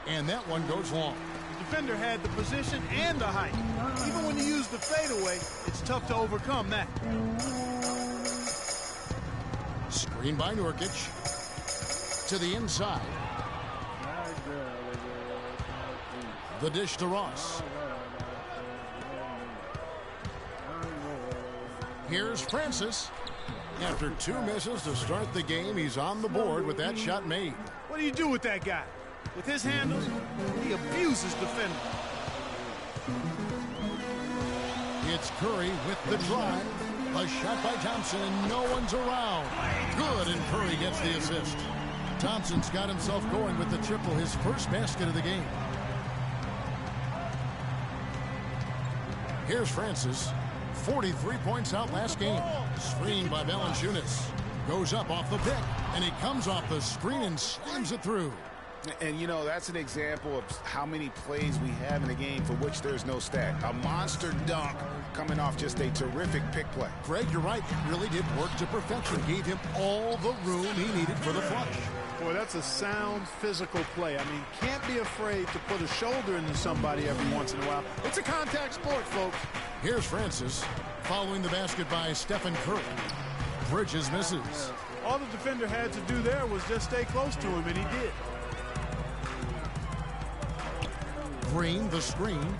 S7: and that one goes long.
S9: The defender had the position and the height. Even when you use the fadeaway, it's tough to overcome that.
S7: Screen by Nurkic. To the inside. The dish to Ross. Here's Francis. After 2 misses to start the game, he's on the board with that shot made.
S9: What do you do with that guy? With his handles, he abuses defenders.
S7: It's Curry with the drive. A shot by Thompson, and no one's around. Good, and Curry gets the assist. Thompson's got himself going with the triple, his first basket of the game. Here's Francis. 43 points out last game. Screened by Valanciunas. Goes up off the pick, and he comes off the screen and slams it through.
S8: And, you know, that's an example of how many plays we have in a game for which there's no stat. A monster dunk coming off just a terrific pick play.
S7: Greg, you're right. It really did work to perfection. Gave him all the room he needed for the flush.
S9: Boy, that's a sound physical play. I mean, can't be afraid to put a shoulder into somebody every once in a while. It's a contact sport, folks.
S7: Here's Francis, following the basket by Stephen Curry. Bridges misses.
S9: All the defender had to do there was just stay close to him, and he did.
S7: Green, the screen.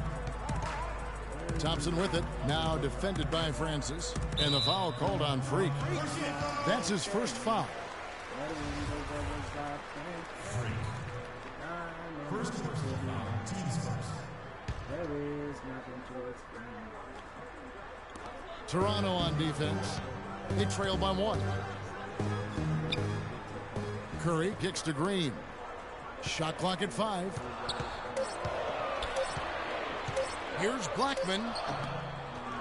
S7: Thompson with it, now defended by Francis. And the foul called on Freak. That's his first foul.
S6: Freak. First personal foul, team's first.
S7: Toronto on defense. They trail by 1. Curry kicks to Green. Shot clock at 5. Here's Blackman.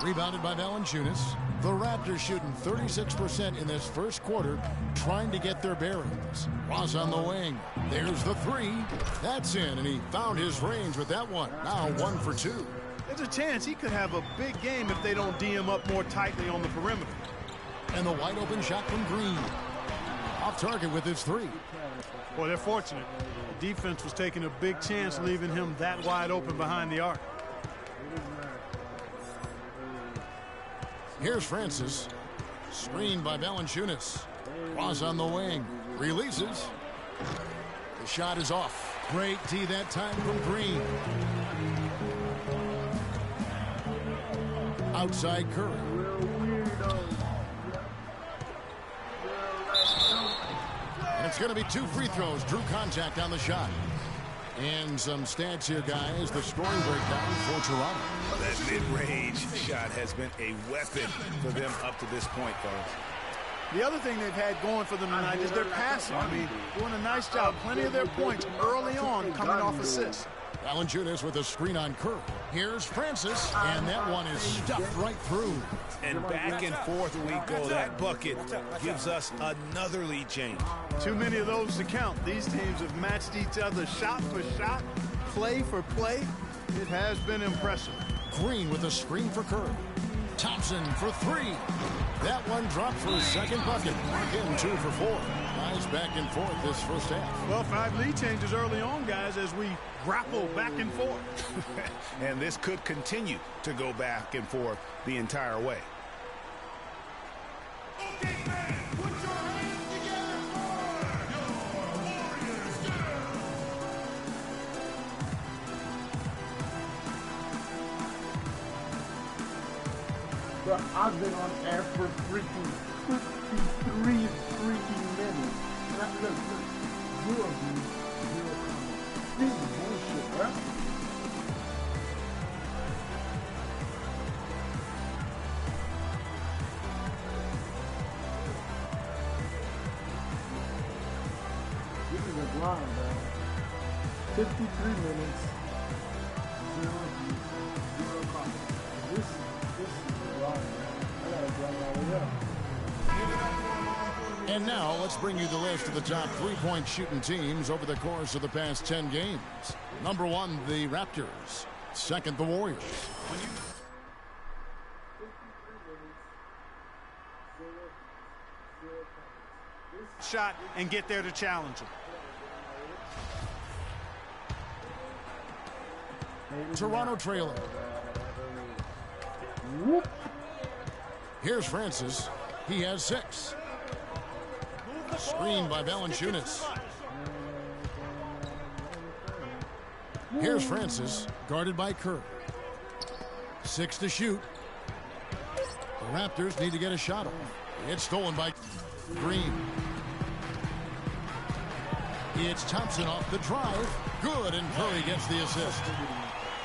S7: Rebounded by Valanciunas. The Raptors shooting 36% in this first quarter, trying to get their bearings. Ross on the wing. There's the 3. That's in, and he found his range with that one. Now 1 for 2.
S9: There's a chance he could have a big game if they don't D him up more tightly on the perimeter.
S7: And the wide open shot from Green. Off target with his 3.
S9: Boy, they're fortunate. The defense was taking a big chance leaving him that wide open behind the arc.
S7: Here's Francis. Screened by Valanciunas. Ross on the wing. Releases. The shot is off. Great D that time from Green. Outside Curry. And it's going to be 2 free throws. Drew contact on the shot. And some stats here, guys. The scoring breakdown for Toronto.
S8: That mid-range shot has been a weapon for them up to this point, fellas.
S9: The other thing they've had going for them tonight is their passing. I mean, doing a nice job. Plenty of their points early on coming off assists.
S7: Valanciunas with a screen on Curry. Here's Francis, and that one is stuffed right through.
S8: And back and forth we go. That bucket gives us another lead change.
S9: Too many of those to count. These teams have matched each other shot for shot play for play, it has been impressive.
S7: Green with a screen for Curry. Thompson for three. That one dropped for his second bucket. Mark him 2 for 4. Guys back and forth this first half.
S9: Well, 5 lead changes early on, guys, as we grapple back and forth.
S8: And this could continue to go back and forth the entire way.
S6: Okay, man, put your hands together for your Warriors.
S10: But I've been on air for freaking 53 minutes. And look, 0 views, 0 comments. This is bullshit, bro. This is a grind, bro. 53 minutes, 0 views, 0 comments. This is
S7: And now let's bring you the list of the top three-point shooting teams over the course of the past 10 games. Number 1, the Raptors. Second, the Warriors.
S9: Shot and get there to challenge him.
S7: Toronto trailer.
S10: Whoop.
S7: Here's Francis. He has 6. Screen by Valanciunas. Here's Francis, guarded by Curry. 6 to shoot. The Raptors need to get a shot off. It's stolen by Green. It's Thompson off the drive. Good, and Curry gets the assist.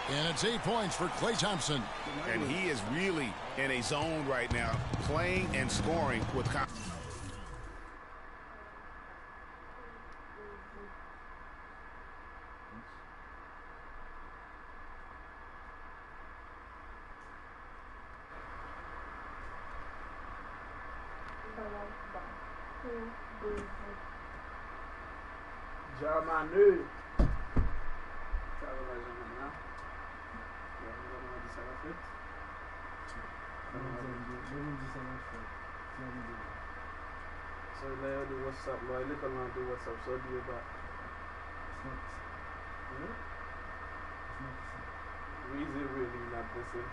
S7: And it's 8 points for Klay Thompson.
S8: And he is really in a zone right now, playing and scoring with confidence.
S10: So Leo do what's up, Lloyd. Look around, do what's up. So do you back. Reason really not the same.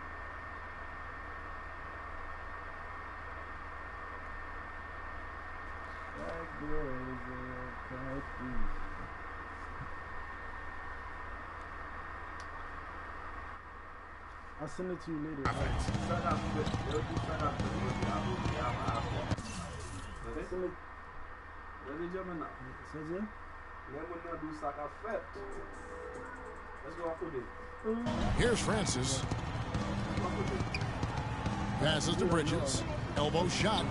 S10: I'll send it to you later.
S7: Here's Francis. Passes to Bridges. Elbow shot.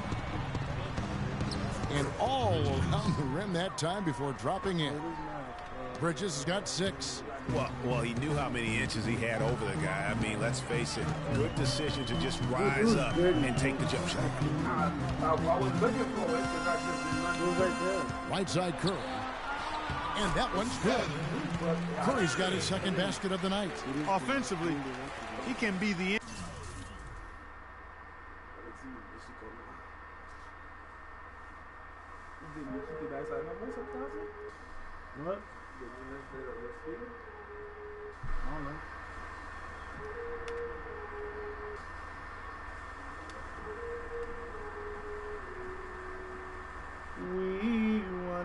S7: And all around the rim that time before dropping in. Bridges has got 6.
S8: Well, he knew how many inches he had over the guy. I mean, let's face it, good decision to just rise up and take the jump shot.
S10: I was looking for it because I just right there.
S7: Right side Curry. And that one's good. Curry's got his second basket of the night.
S9: Offensively, he can be the
S10: What? I don't know.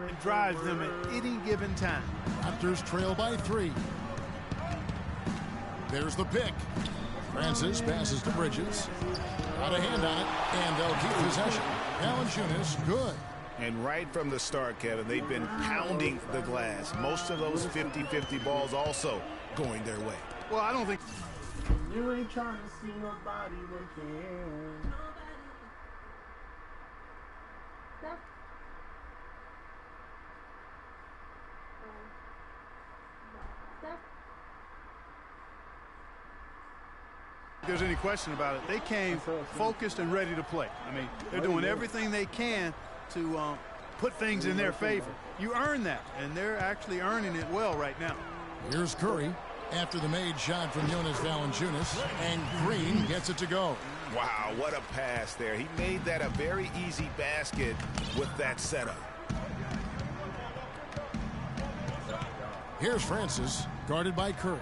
S9: It drives them at any given time.
S7: Raptors trail by 3. There's the pick. Francis passes to Bridges. Got a hand on it, and they'll keep possession. Valanciunas, good.
S8: And right from the start, Kevin, they've been pounding the glass. Most of those 50-50 balls also going their way.
S9: Well, I don't think...
S10: You ain't trying to see nobody looking.
S9: There's any question about it. They came focused and ready to play. I mean, they're doing everything they can to put things in their favor. You earn that, and they're actually earning it well right now.
S7: Here's Curry after the made shot from Jonas Valanciunas, and Green gets it to go.
S8: Wow, what a pass there. He made that a very easy basket with that setup.
S7: Here's Francis, guarded by Curry.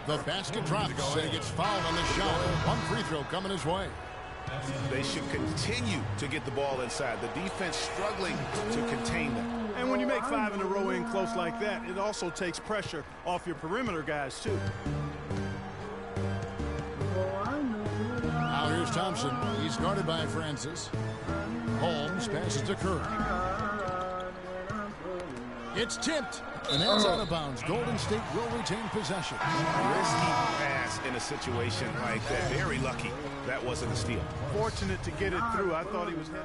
S7: The basket drops, and he gets fouled on the shot. One free throw coming his way.
S8: They should continue to get the ball inside. The defense struggling to contain them.
S9: And when you make 5 in a row in close like that, it also takes pressure off your perimeter guys, too.
S7: Now here's Thompson. He's guarded by Francis. Holmes passes to Curry. It's tipped, and that's out of bounds. Golden State will retain possession.
S8: Risky pass in a situation like that. Very lucky that wasn't a steal.
S9: Fortunate to get it through. I thought he was headed.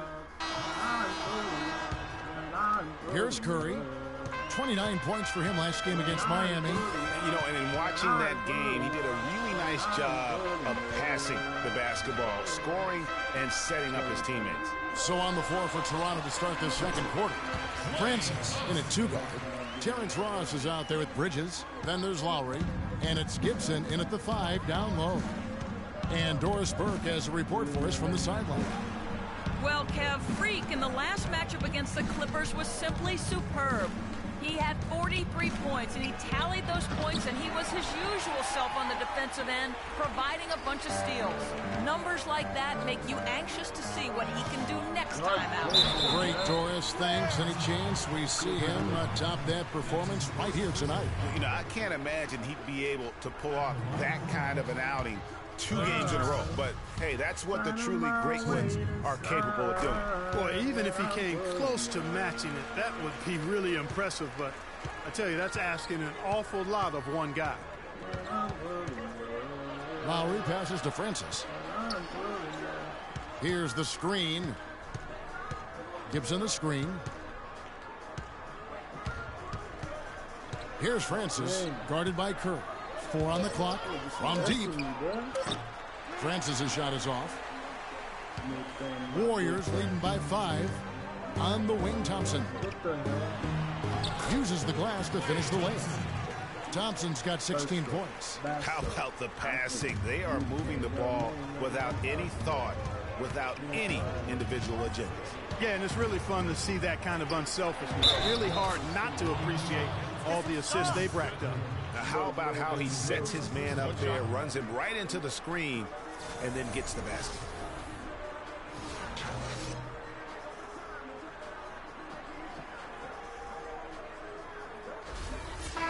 S7: Here's Curry. 29 points for him last game against Miami.
S8: You know, and in watching that game, he did a really nice job of passing the basketball, scoring, and setting up his teammates.
S7: So on the floor for Toronto to start this second quarter. Francis in at 2 guard. Terrence Ross is out there with Bridges. Then there's Lowry. And it's Gibson in at the 5 down low. And Doris Burke has a report for us from the sideline.
S11: Well, Kev, Freak in the last matchup against the Clippers was simply superb. He had 43 points, and he tallied those points, and he was his usual self on the defensive end, providing a bunch of steals. Numbers like that make you anxious to see what he can do next time out.
S7: Great, Doris. Thanks. Any chance we see him top that performance right here tonight?
S8: You know, I can't imagine he'd be able to pull off that kind of an outing 2 games in a row. But, hey, that's what the truly great ones are capable of doing.
S9: Boy, even if he came close to matching it, that would be really impressive. But I tell you, that's asking an awful lot of one guy.
S7: Lowry passes to Francis. Here's the screen. Gibson the screen. Here's Francis, guarded by Curry. 4 on the clock from deep. Francis' shot is off. Warriors leading by 5. On the wing, Thompson uses the glass to finish the layup. Thompson's got 16 points.
S8: How about the passing? They are moving the ball without any thought, without any individual agendas.
S9: Yeah, and it's really fun to see that kind of unselfishness. Really hard not to appreciate all the assists they've racked up.
S8: Now, how about how he sets his man up there, runs him right into the screen, and then gets the basket?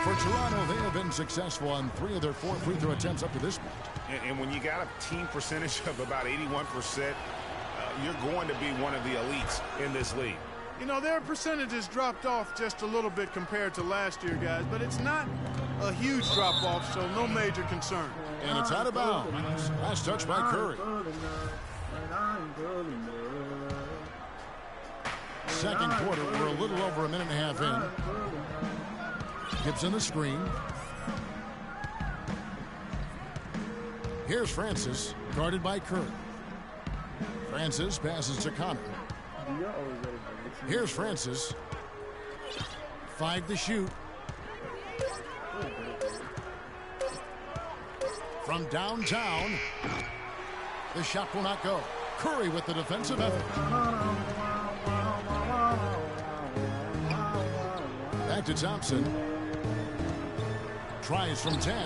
S7: For Toronto, they have been successful on 3 of their 4 free throw attempts up to this point.
S8: And when you got a team percentage of about 81%, you're going to be one of the elites in this league.
S9: You know, their percentages dropped off just a little bit compared to last year, guys, but it's not a huge drop-off, so no major concern.
S7: And it's out of bounds. Last touch by Curry. Second quarter, we're a little over a minute and a half in. Gibson the screen. Here's Francis, guarded by Curry. Francis passes to Connor. Here's Francis. 5 to shoot. From downtown. The shot will not go. Curry with the defensive effort. Back to Thompson. Tries from 10.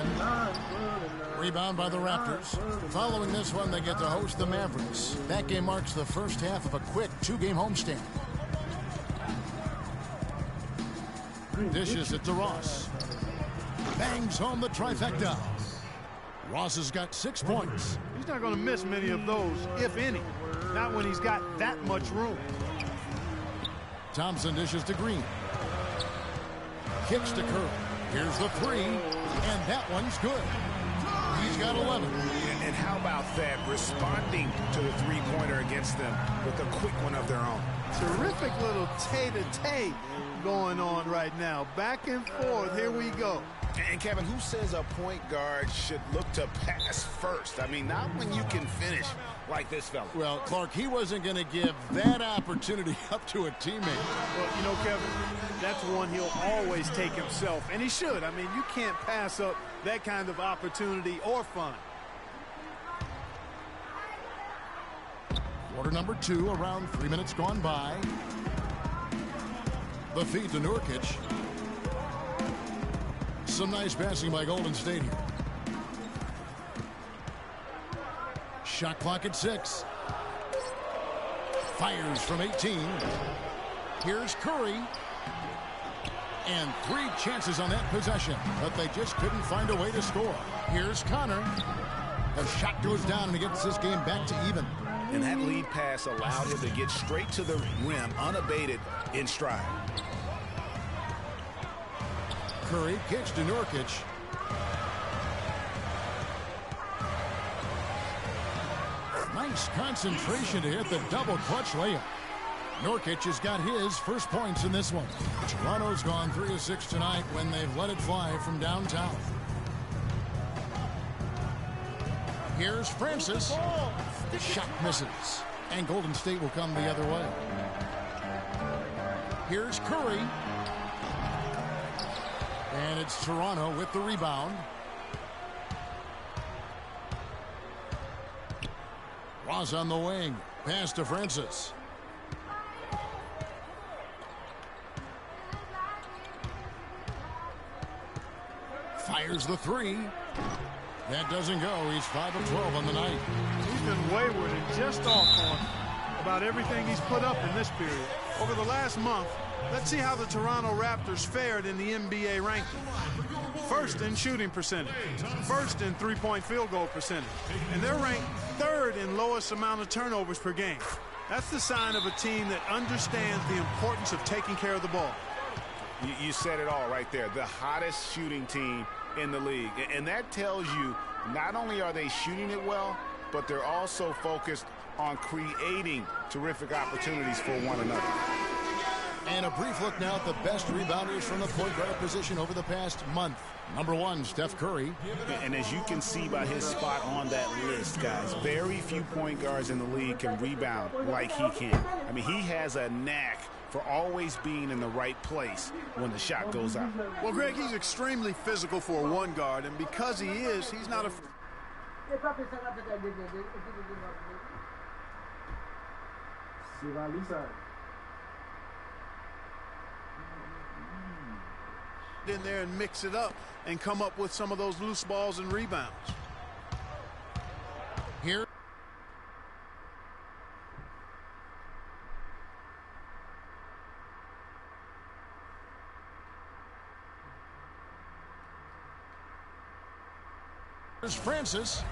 S7: Rebound by the Raptors. Following this one, they get to host the Mavericks. That game marks the first half of a quick 2-game homestand. Dishes it to Ross. Bangs home the trifecta. Ross has got 6 points.
S9: He's not going to miss many of those, if any. Not when he's got that much room.
S7: Thompson dishes to Green. Kicks to Curry. Here's the 3, and that one's good. He's got 11.
S8: And how about that, responding to the three-pointer against them with a quick one of their own?
S9: Terrific little tay-to-tay going on right now. Back and forth. Here we go.
S8: And Kevin, who says a point guard should look to pass first? I mean, not when you can finish like this fella.
S7: Well, Clark, he wasn't going to give that opportunity up to a teammate.
S9: Well, you know, Kevin, that's one he'll always take himself, and he should. I mean, you can't pass up that kind of opportunity or fun.
S7: Quarter number 2, around 3 minutes gone by. The feed to Nurkic. Some nice passing by Golden State here. Shot clock at 6. Fires from 18. Here's Curry. And 3 chances on that possession, but they just couldn't find a way to score. Here's Connor. The shot goes down and he gets this game back to even.
S8: And that lead pass allowed him to get straight to the rim, unabated in stride.
S7: Curry kicks to Nurkic. Nice concentration to hit the double clutch layup. Nurkic has got his first points in this one. Toronto's gone 3 of 6 tonight when they've let it fly from downtown. Here's Francis. Shot misses. And Golden State will come the other way. Here's Curry. And it's Toronto with the rebound. Ross on the wing. Pass to Francis. Fires the 3. That doesn't go. He's 5 of 12 on the night.
S9: He's been wayward and just off on about everything he's put up in this period. Over the last month, let's see how the Toronto Raptors fared in the NBA ranking. First in shooting percentage, first in three-point field goal percentage, and they're ranked 3rd in lowest amount of turnovers per game. That's the sign of a team that understands the importance of taking care of the ball.
S8: You said it all right there. The hottest shooting team in the league. And that tells you not only are they shooting it well, but they're also focused on creating terrific opportunities for one another.
S7: And a brief look now at the best rebounders from the point guard position over the past month. Number 1, Steph Curry.
S8: And as you can see by his spot on that list, guys, very few point guards in the league can rebound like he can. I mean, he has a knack for always being in the right place when the shot goes out.
S9: Well, Greg, he's extremely physical for a one guard, and because he is, he's not a... in there and mix it up and come up with some of those loose balls and rebounds.
S7: Here. Here's Francis.